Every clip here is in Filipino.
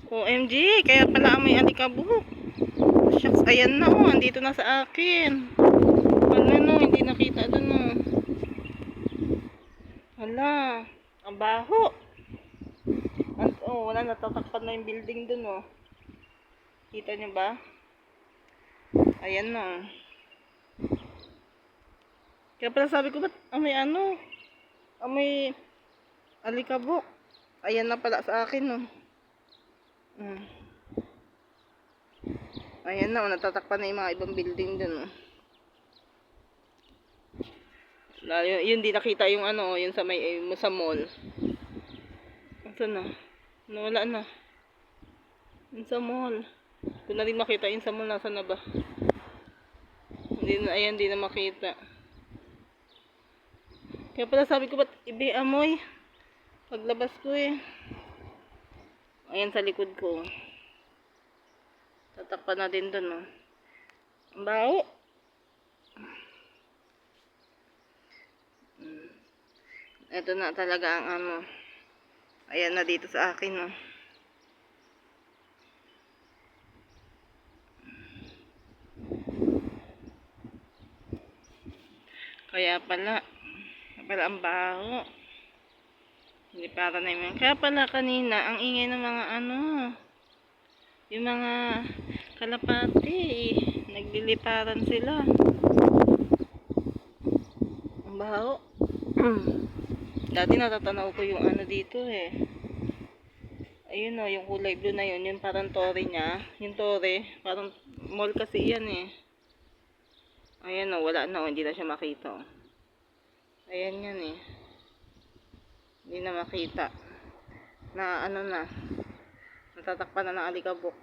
OMG, kaya pala amoy alikabok. Shucks, ayan na oh, andito na sa akin. Ano no, hindi nakita dun oh. Hala, ang baho. Oh, wala, natatakpan na yung building dun oh. Kita nyo ba? Ayan na. Kaya pala sabi ko, ba't amoy ano? Amoy alikabok. Ayan na pala sa akin oh. Ayan na, natatakpan na yung mga ibang building dun. Yun, di nakita yung ano, yun sa may sa mall. Saan na? Nawala na. Yun sa mall. Kung na rin makita yun sa mall, nasa na ba? Hindi na, ayan, di na makita. Kaya pala sabi ko, ba't ibi amoy? Paglabas ko eh. Ayan sa likod ko. Tatakpan na din dun oh. Ang baho. Ito na talaga ang ano. Ayan na dito sa akin oh. Kaya pala ang baho. Hindi para na yung kaya pala kanina ang ingay ng mga ano, yung mga kalapati nagliliparan sila. Ang baho. Dati natatanaw ko yung ano dito eh. Ayun oh, yung kulay blue na yun, yung parang tore niya. Yung tore, parang mall kasi yan eh. Ayan oh, wala na oh, hindi na siya makita oh. Ayan yan eh. Hindi na makita. Na ano na. Natatakpan na ng alikabok.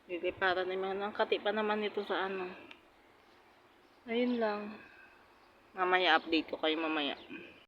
Liliparan naman. Ang kati pa naman ito sa ano. Ayun lang. Mamaya update ko kayo mamaya.